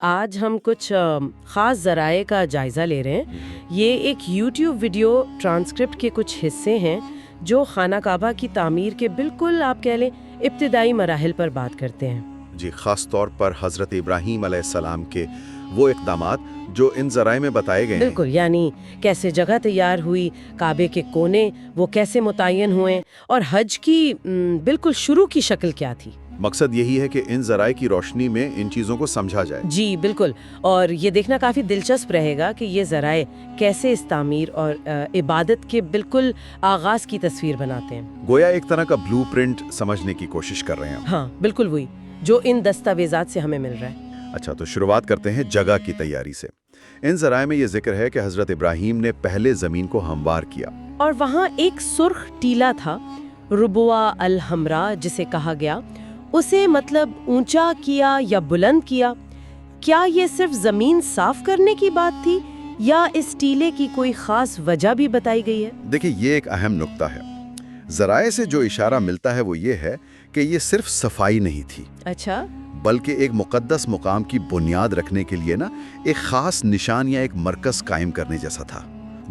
آج ہم کچھ خاص ذرائع کا جائزہ لے رہے ہیں۔ یہ ایک یوٹیوب ویڈیو ٹرانسکرپٹ کے کچھ حصے ہیں جو خانہ کعبہ کی تعمیر کے بالکل آپ کہہ لیں ابتدائی مراحل پر بات کرتے ہیں۔ جی، خاص طور پر حضرت ابراہیم علیہ السلام کے وہ اقدامات جو ان ذرائع میں بتائے گئے ہیں۔ بالکل، یعنی کیسے جگہ تیار ہوئی، کعبے کے کونے وہ کیسے متعین ہوئے اور حج کی بالکل شروع کی شکل کیا تھی۔ مقصد یہی ہے کہ ان ذرائع کی روشنی میں ان چیزوں کو سمجھا جائے۔ جی بالکل، اور یہ دیکھنا کافی دلچسپ رہے گا کہ یہ ذرائع کیسے اس تعمیر اور عبادت کے بالکل آغاز کی تصویر بناتے ہیں۔ گویا ایک طرح کا بلو پرنٹ سمجھنے کی کوشش کر رہے ہیں۔ ہاں بالکل وہی جو ان دستاویزات سے ہمیں مل رہا ہے۔ اچھا، تو شروعات کرتے ہیں جگہ کی تیاری سے۔ ان ذرائع میں یہ ذکر ہے کہ حضرت ابراہیم نے پہلے زمین کو ہموار کیا، اور وہاں ایک سرخ ٹیلا تھا، ربوہ الحمراء جسے کہا گیا، اسے مطلب اونچا کیا یا بلند کیا۔ کیا یہ صرف زمین صاف کرنے کی بات تھی یا اس ٹیلے کی کوئی خاص وجہ بھی بتائی گئی ہے؟ دیکھیں یہ ایک اہم نقطہ ہے۔ ذرائع سے جو اشارہ ملتا ہے وہ یہ ہے کہ یہ صرف صفائی نہیں تھی، اچھا، بلکہ ایک مقدس مقام کی بنیاد رکھنے کے لیے ایک خاص نشان یا ایک مرکز قائم کرنے جیسا تھا۔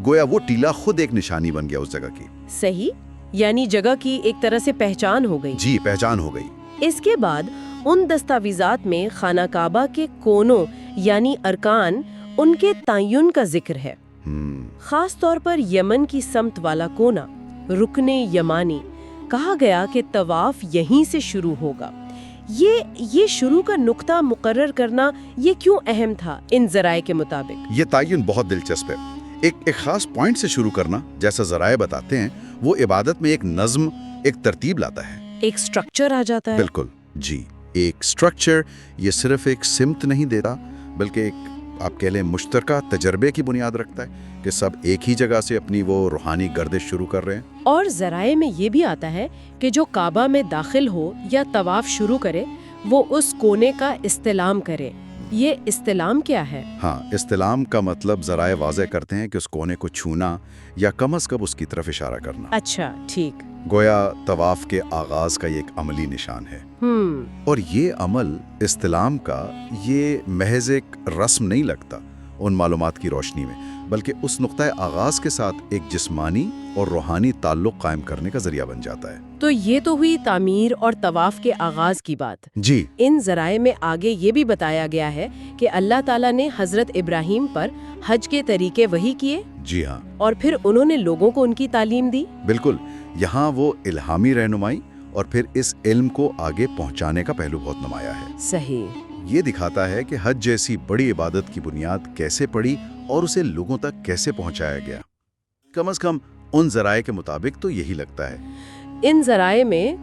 گویا وہ ٹیلا خود ایک نشانی بن گیا اس جگہ کی۔ صحیح، یعنی جگہ کی ایک طرح سے پہچان ہو گئی۔ جی، پہچان ہو گئی۔ اس کے بعد ان دستاویزات میں خانہ کعبہ کے کونوں یعنی ارکان، ان کے تعین کا ذکر ہے۔ خاص طور پر یمن کی سمت والا کونا، رکن یمانی، کہا گیا کہ طواف یہیں سے شروع ہوگا۔ یہ شروع کا نقطہ مقرر کرنا یہ کیوں اہم تھا ان ذرائع کے مطابق؟ یہ تعین بہت دلچسپ ہے۔ ایک خاص پوائنٹ سے شروع کرنا، جیسا ذرائع بتاتے ہیں، وہ عبادت میں ایک نظم، ایک ترتیب لاتا ہے، ایک سٹرکچر آ جاتا ہے۔ بالکل جی، ایک سٹرکچر۔ یہ صرف ایک سمت نہیں دیتا، بلکہ ایک آپ کہہ لیں مشترکہ تجربے کی بنیاد رکھتا ہے کہ سب ایک ہی جگہ سے اپنی وہ روحانی گردش شروع کر رہے ہیں۔ اور ذرائع میں یہ بھی آتا ہے کہ جو کعبہ میں داخل ہو یا طواف شروع کرے وہ اس کونے کا استلام کرے۔ یہ استلام کیا ہے؟ ہاں، استلام کا مطلب ذرائع واضح کرتے ہیں کہ اس کونے کو چھونا یا کم از کم اس کی طرف اشارہ کرنا۔ اچھا، ٹھیک۔ گویا طواف کے آغاز کا یہ ایک عملی نشان ہے۔ اور یہ عمل استلام کا یہ محض ایک رسم نہیں لگتا ان معلومات کی روشنی میں، بلکہ اس نقطۂ آغاز کے ساتھ ایک جسمانی اور روحانی تعلق قائم کرنے کا ذریعہ بن جاتا ہے۔ تو یہ تو ہوئی تعمیر اور طواف کے آغاز کی بات۔ جی، ان ذرائع میں آگے یہ بھی بتایا گیا ہے کہ اللہ تعالیٰ نے حضرت ابراہیم پر حج کے طریقے وحی کیے۔ جی ہاں، اور پھر انہوں نے لوگوں کو ان کی تعلیم دی۔ بالکل۔ یہاں وہ الہامی رہنمائی اور پھر اس علم کو آگے پہنچانے کا پہلو بہت نمایاں ہے۔ صحیح۔ یہ دکھاتا ہے کہ حج جیسی بڑی عبادت کی بنیاد کیسے پڑی اور اسے لوگوں تک کیسے پہنچایا گیا۔ کم از کم ان ذرائع کے مطابق تو یہی لگتا ہے۔ ان ذرائع میں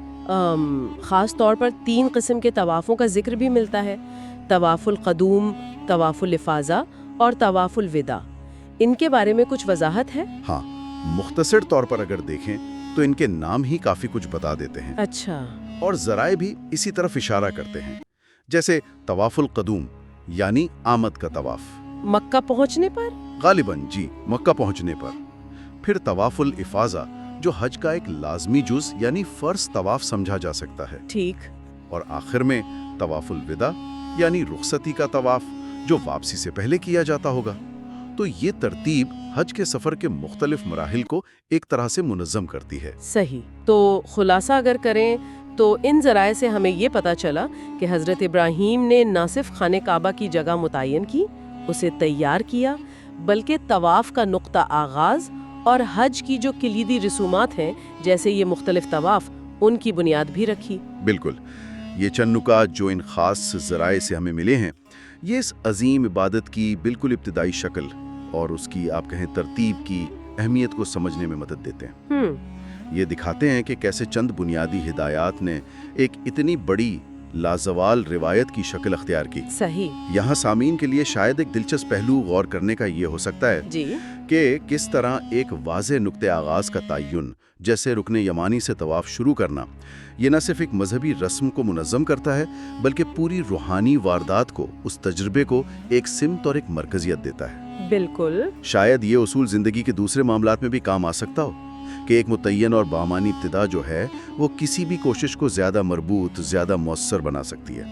خاص طور پر 3 قسم کے طوافوں کا ذکر بھی ملتا ہے: طواف القدوم، طواف الافاضہ اور طواف الوداع۔ ان کے بارے میں کچھ وضاحت ہے؟ ہاں، مختصر طور پر اگر دیکھیں تو ان کے نام ہی کافی کچھ بتا دیتے ہیں۔ اچھا۔ اور ذرائع بھی اسی طرف اشارہ کرتے ہیں، جیسے طواف القدوم یعنی آمد کا طواف، مکہ پہنچنے پر؟ غالباً جی، مکہ پہنچنے پر۔ پھر طواف الافاضہ جو حج کا ایک لازمی جز یعنی فرض طواف سمجھا جا سکتا ہے۔ ٹھیک۔ اور آخر میں طواف الوداع یعنی رخصتی کا طواف جو واپسی سے پہلے کیا جاتا ہوگا۔ تو یہ ترتیب حج کے سفر کے مختلف مراحل کو ایک طرح سے منظم کرتی ہے۔ صحیح۔ تو خلاصہ اگر کریں تو ان ذرائع سے ہمیں یہ پتہ چلا کہ حضرت ابراہیم نے نہ صرف خانہ کعبہ کی جگہ متعین کی، اسے تیار کیا، بلکہ طواف کا نقطہ آغاز اور حج کی جو کلیدی رسومات ہیں جیسے یہ مختلف طواف، ان کی بنیاد بھی رکھی۔ بالکل۔ یہ چند نکات جو ان خاص ذرائع سے ہمیں ملے ہیں، یہ اس عظیم عبادت کی بالکل ابتدائی شکل اور اس کی آپ کہیں ترتیب کی اہمیت کو سمجھنے میں مدد دیتے ہیں۔ یہ دکھاتے ہیں کہ کیسے چند بنیادی ہدایات نے ایک اتنی بڑی لازوال روایت کی شکل اختیار کی۔ صحیح۔ یہاں سامعین کے لیے شاید ایک دلچسپ پہلو غور کرنے کا یہ ہو سکتا ہے جی، کہ کس طرح ایک واضح نقطۂ آغاز کا تعین، جیسے رکن یمانی سے طواف شروع کرنا، یہ نہ صرف ایک مذہبی رسم کو منظم کرتا ہے بلکہ پوری روحانی واردات کو، اس تجربے کو ایک سمت اور ایک مرکزیت دیتا ہے۔ بالکل۔ شاید یہ اصول زندگی کے دوسرے معاملات میں بھی کام آ سکتا ہو کہ ایک متعین اور بامانی ابتدا جو ہے وہ کسی بھی کوشش کو زیادہ مربوط، زیادہ مؤثر بنا سکتی ہے۔